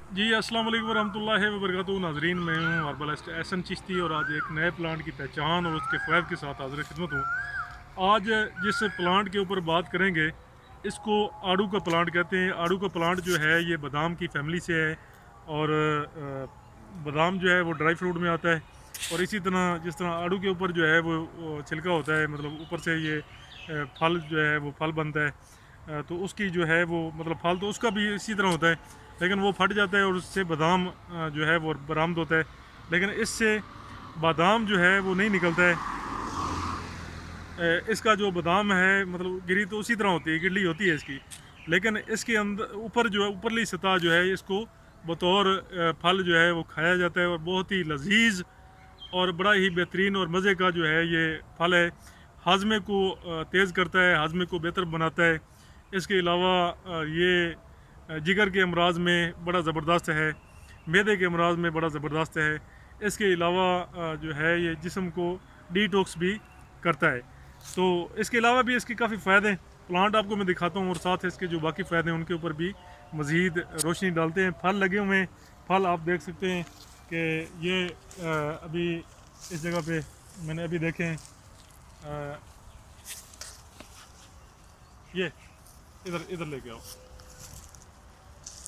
जी अस्सलाम वालेकुम रहमतुल्लाहि व बरकातहू। नाजरीन, मैं हूँ हर्बलिस्ट एहसन चिश्ती और आज एक नए प्लांट की पहचान और उसके फ़वाइद के साथ हाज़िर खिदमत हूँ। आज जिस प्लांट के ऊपर बात करेंगे इसको आड़ू का प्लांट कहते हैं। आड़ू का प्लांट जो है ये बादाम की फैमिली से है और बादाम जो है वो ड्राई फ्रूट में आता है। और इसी तरह जिस तरह आड़ू के ऊपर जो है वो छिलका होता है, मतलब ऊपर से ये फल जो है वो फल बनता है। तो उसकी जो है वो मतलब फल तो उसका भी इसी तरह होता है, लेकिन वो फट जाता है और उससे बादाम जो है वो बरामद होता है। लेकिन इससे बादाम जो है वो नहीं निकलता है। इसका जो बादाम है मतलब गिरी तो उसी तरह होती है, गिरली होती है इसकी, लेकिन इसके अंदर ऊपर जो है ऊपरली सतह जो है इसको बतौर फल जो है वो खाया जाता है और बहुत ही लजीज और बड़ा ही बेहतरीन और मज़े का जो है ये फल है। हाजमे को तेज़ करता है, हाजमे को बेहतर बनाता है। इसके अलावा ये जिगर के अमराज में बड़ा ज़बरदस्त है, मैदे के अमराज में बड़ा ज़बरदस्त है। इसके अलावा जो है ये जिस्म को डिटॉक्स भी करता है। तो इसके अलावा भी इसके काफ़ी फ़ायदे हैं। प्लांट आपको मैं दिखाता हूँ और साथ इसके जो बाकी फ़ायदे हैं उनके ऊपर भी मज़ीद रोशनी डालते हैं। फल लगे हुए हैं, फल आप देख सकते हैं कि ये अभी इस जगह पे मैंने अभी देखे हैं। ये इधर इधर लेके आओ।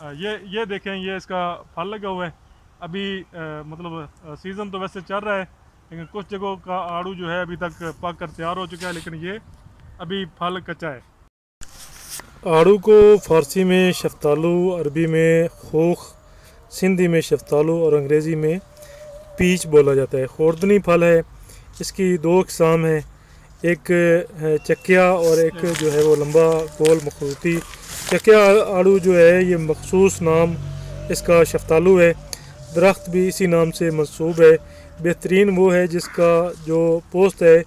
ये देखें, ये इसका फल लगा हुआ है अभी। मतलब सीज़न तो वैसे चल रहा है, लेकिन कुछ जगहों का आड़ू जो है अभी तक पक कर तैयार हो चुका है, लेकिन ये अभी फल कच्चा है। आड़ू को फ़ारसी में शफ्तालू, अरबी में खोख, सिंधी में शफ्तालू और अंग्रेज़ी में पीच बोला जाता है। खोर्दनी फल है, इसकी दो अक़साम हैं, एक है चकिया और एक जो है वो लंबा गोल मखरूती। चकिया आड़ू जो है ये मखसूस नाम इसका शफ्तालू है। दरख्त भी इसी नाम से मंसूब है। बेहतरीन वो है जिसका जो पोस्ट है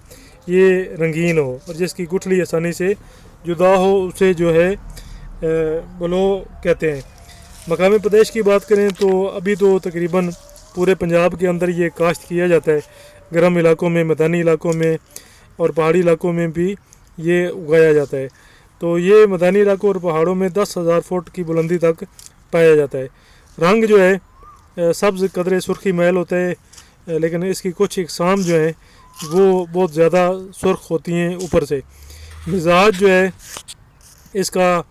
ये रंगीन हो और जिसकी गुठली आसानी से जुदा हो, उसे जो है बलो कहते हैं। मकामी प्रदेश की बात करें तो अभी तो तकरीबन पूरे पंजाब के अंदर ये काश्त किया जाता है। गर्म इलाकों में, मैदानी इलाकों में और पहाड़ी इलाकों में भी ये उगाया जाता है। तो ये मैदानी इलाकों और पहाड़ों में 10,000 फुट की बुलंदी तक पाया जाता है। रंग जो है सब्ज़ कदरे सुर्खी मैल होता है, लेकिन इसकी कुछ इकसाम जो हैं वो बहुत ज़्यादा सुर्ख होती हैं ऊपर से। मिजाज जो है इसका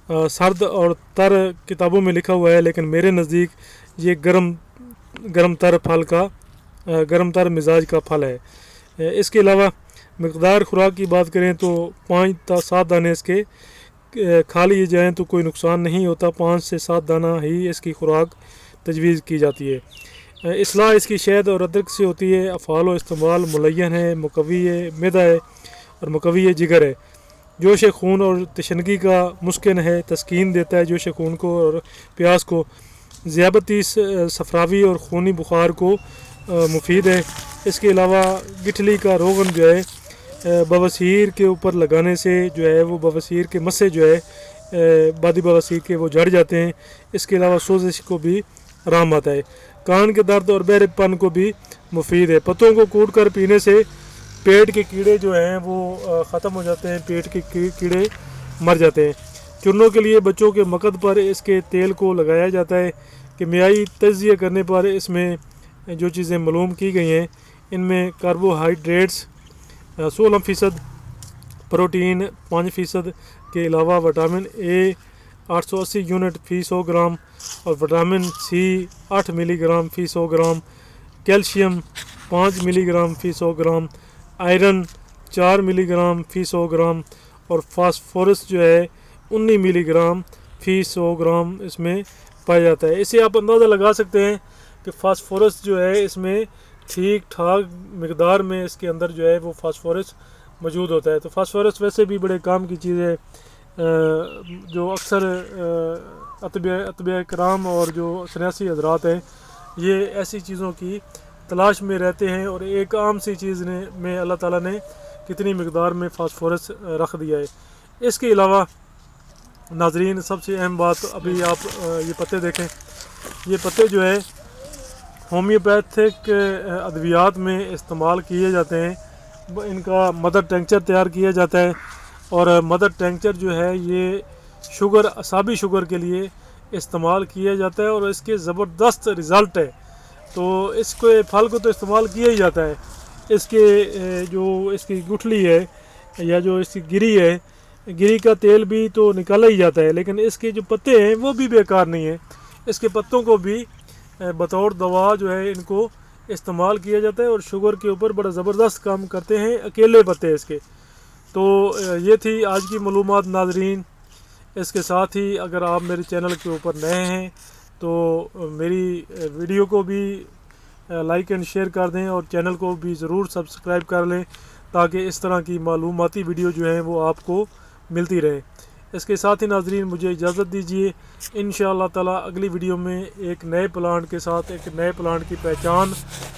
सर्द और तर किताबों में लिखा हुआ है, लेकिन मेरे नज़दीक ये गरम तर फल का गरम तर मिजाज का फल है। इसके अलावा मकदार खुराक की बात करें तो 5 से 7 दाने इसके खा लिए जाएँ तो कोई नुकसान नहीं होता। 5 से 7 दाना ही इसकी खुराक तजवीज़ की जाती है। इसलाह इसकी शहद और अदरक से होती है। अफ़ाल व इस्तेमाल मुलय्यन है, मुकवी मैदा है और मुकवी जिगर है। जोश खून और तशनगी का मुस्किन है, तस्कीन देता है जोश खून को और प्यास को। ज़ियाबती सफरावी और खूनी बुखार को मुफीद है। इसके अलावा गिठली का रोगन जो है बवासीर के ऊपर लगाने से जो है वो बवासीर के मस्से जो है बादी बवासीर के वो झड़ जाते हैं। इसके अलावा सोजिश को भी आराम आता है। कान के दर्द और बहरेपन को भी मुफीद है। पत्तों को कूट कर पीने से पेट के कीड़े जो हैं वो ख़त्म हो जाते हैं, पेट के कीड़े मर जाते हैं। चूर्नों के लिए बच्चों के मकद पर इसके तेल को लगाया जाता है। कीमियाई तज्ज़िया करने पर इसमें जो चीज़ें मालूम की गई हैं इनमें कार्बोहाइड्रेट्स 16%, प्रोटीन 5% के अलावा विटामिन ए 880 यूनिट फ़ी 100 ग्राम और विटामिन सी 8 मिलीग्राम फ़ी 100 ग्राम, कैल्शियम 5 मिलीग्राम फ़ी 100 ग्राम, आयरन 4 मिलीग्राम फ़ी 100 ग्राम और फास्फोरस जो है 19 मिलीग्राम फ़ी 100 ग्राम इसमें पाया जाता है। इसे आप अंदाज़ा लगा सकते हैं कि फास्फोरस जो है इसमें ठीक ठाक मकदार में इसके अंदर जो है वो फास्फोरस मौजूद होता है। तो फास्फोरस वैसे भी बड़े काम की चीज़ है, जो अक्सर अतबा कराम और जो सन्यासी हजरात हैं ये ऐसी चीज़ों की तलाश में रहते हैं और एक आम सी चीज़ में अल्लाह ताला ने कितनी मकदार में फास्फोरस रख दिया है। इसके अलावा नाजरीन सबसे अहम बात, अभी आप ये पत्ते देखें, ये पत्ते जो है होम्योपैथिक अद्वियात में इस्तेमाल किए जाते हैं। इनका मदर टेंक्चर तैयार किया जाता है और मदर टेंक्चर जो है ये शुगर, असाबी शुगर के लिए استعمال کیا جاتا ہے اور اس کے زبردست رزلٹ ہے۔ تو اس کو پھل کو تو استعمال کیا ہی جاتا ہے، اس کے جو اس کی گٹھلی ہے یا جو اس کی گری ہے، گری کا تیل بھی تو نکالا ہی جاتا ہے، لیکن اس کے جو پتے ہیں وہ بھی بیکار نہیں ہیں، اس کے پتوں کو بھی بطور دوا جو ہے ان کو استعمال کیا جاتا ہے اور شوگر کے اوپر بڑا زبردست کام کرتے ہیں اکیلے پتے اس کے۔ تو یہ تھی آج کی معلومات ناظرین۔ اس کے ساتھ ہی اگر آپ میرے چینل کے اوپر نئے ہیں تو میری ویڈیو کو بھی لائک اینڈ شیئر کر دیں اور چینل کو بھی ضرور سبسکرائب کر لیں تاکہ اس طرح کی معلوماتی ویڈیو جو ہیں وہ آپ کو ملتی رہے۔ اس کے ساتھ ہی ناظرین مجھے اجازت دیجیے، انشاءاللہ تعالی اگلی ویڈیو میں ایک نئے پلانٹ کے ساتھ، ایک نئے پلانٹ کی پہچان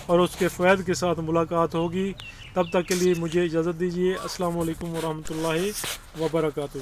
اور اس کے فوائد کے ساتھ ملاقات ہوگی۔ تب تک کے لیے مجھے اجازت دیجیے۔ السلام علیکم ورحمۃ اللہ وبرکاتہ۔